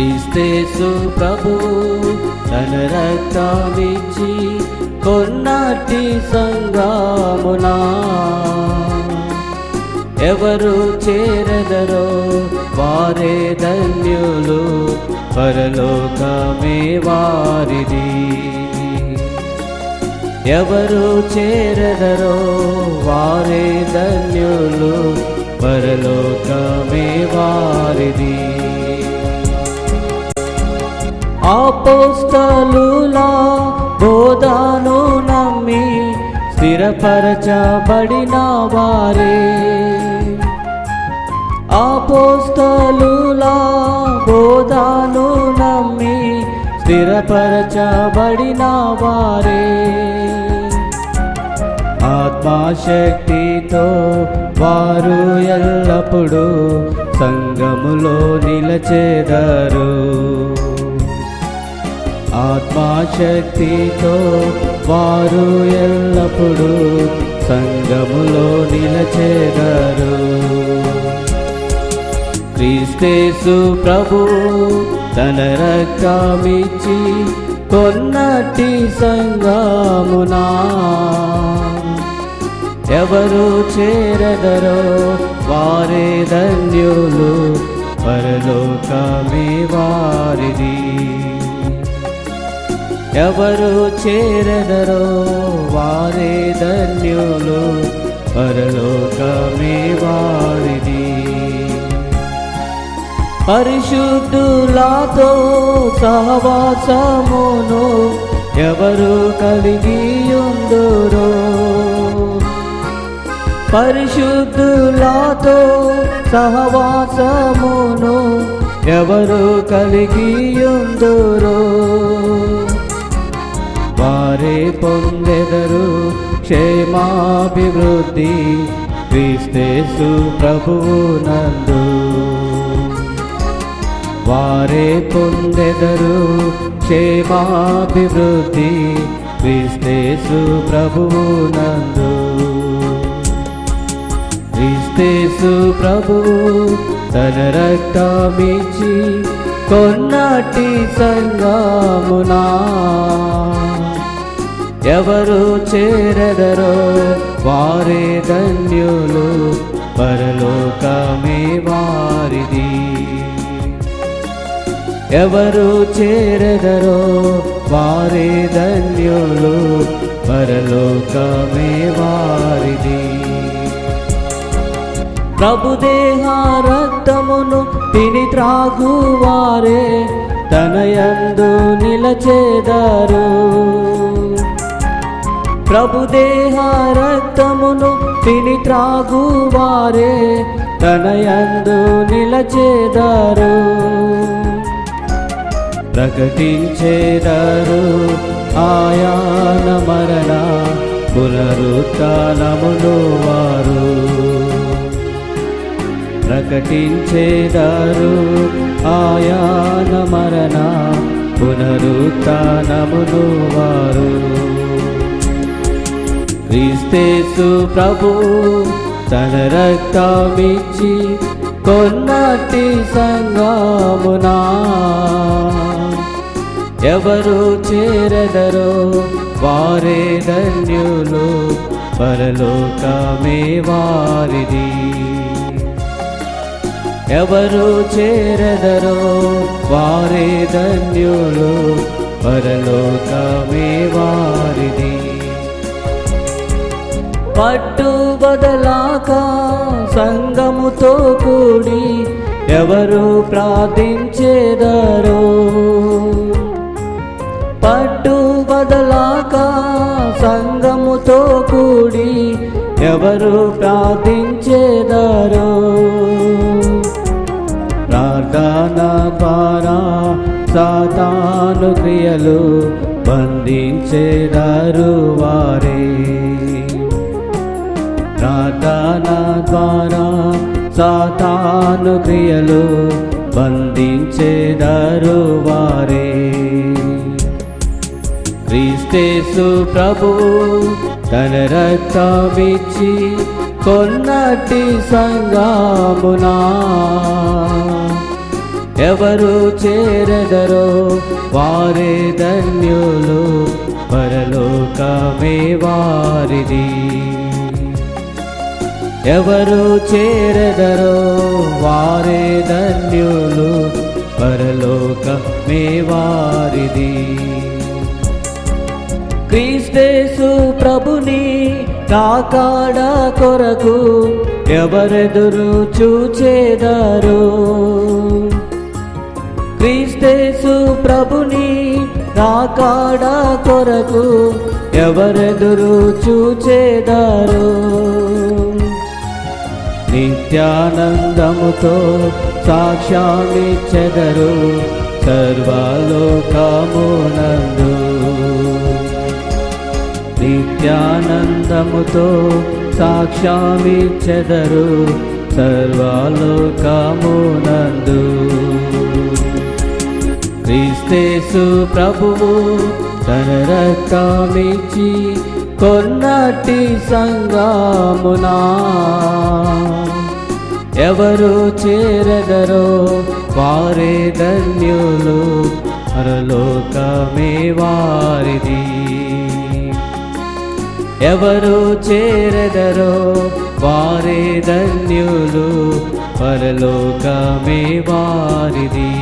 క్రీస్తేసు ప్రభువు తన రక్తమిచ్చి కొన్నటి సంగమునా ఎవరు చేరదరో వారే ధన్యులు, పరలోకమే వారిది. ఎవరు చేరదరో వారే ధన్యులు, పరలోకమే వారిది. అపోస్తలుల బోధను నమ్మి స్థిరపరచబడిన వారే, అపోస్తలుల బోధను నమ్మి స్థిరపరచబడిన వారే, ఆత్మశక్తితో వారు ఎల్లప్పుడూ సంఘములో నిలచెదరు. ఆత్మశక్తితో వారు ఎల్లప్పుడూ సంఘములో నిలచెదరు. క్రీస్తేసు ప్రభువు తన రక్తమిచ్చి కొన్నటి సంగమునా ఎవరు చేరదరో వారే ధన్యులు, పరలోకమే వారిది. ఎవరు చేరదరో వారే ధన్యులు, పరలోకమే వారిది. పరిశుద్ధులతో సహవాసమును ఎవరు కలిగియుందురో, పరిశుద్ధులతో సహవాసమును ఎవరు కలిగియుందురో వారే పొందెదరు క్షేమాభివృద్ధి క్రీస్తేసు ప్రభువు నందు. వారే పొందెదరు క్షేమాభివృద్ధి క్రీస్తేసు ప్రభువు నందు. క్రీస్తేసు ప్రభువు తన రక్తమిచ్చి కొన్నటి సంగమునా ఎవరు చేరదరో వారే ధన్యులు, పరలోకమే వారిది. ఎవరు చేరదరో వారే ధన్యులు, పరలోకమే వారిది. ప్రభుదేహ రక్తమును తిని త్రాగువారే తనయందు నిలచెదరు. ప్రభుదేహ రక్తమును తిని త్రాగువారే తనయందు నిలచెదరు. ప్రకటించెదరు ఆయన మరణ పునరుత్థానమును వారు. ప్రకటించెదరు ఆయన మరణ పునరుత్థానమును వారు. క్రీస్తేసు ప్రభువు తన రక్తమిచ్చి కొన్నటి సంగమునా ఎవరు చేరదరో వారే ధన్యులు, పరలోకమే వారిది. ఎవరు చేరదరో వారే ధన్యులు, పరలోకమే వారిది. పట్టుబదలాక సంగముతో కూడి ఎవరు ప్రార్థించెదరో, పట్టుబదలాక సంగముతో కూడి ఎవరు ప్రార్థించెదరో, ప్రార్థన ద్వారా సాతాను క్రియలు బంధించెదరు వారే. ప్రార్థన ద్వారా సాతాను క్రియలు బంధించెదరు వారే. క్రీస్తేసు ప్రభువు తన రక్తమిచ్చి కొన్నటి సంగమునా ఎవరు చేరదరో వారే ధన్యులు, పరలోకమే వారిది. ఎవరు చేరదరో వారే ధన్యులు, పరలోకమే వారిది. క్రీస్తేసు ప్రభుని కాకాడ కొరకు ఎవరెదురు చూచేదారు. క్రీస్తేసు ప్రభుని కాకాడ కొరకు ఎవరెదురు చూచేదారు. నిత్యానందముతో సాక్ష్యామిచ్చెదరు సర్వలోకమునందు. నిత్యానందముతో సాక్ష్యామిచ్చెదరు సర్వలోకమునందు. క్రీస్తేసు ప్రభువు తన రక్తమిచ్చి కొన్నటి సంగమునా ఎవరు చేరదరో వారే ధన్యులు, పరలోకమే వారిది. ఎవరు చేరదరో వారే ధన్యులు, పరలోకమే వారిది.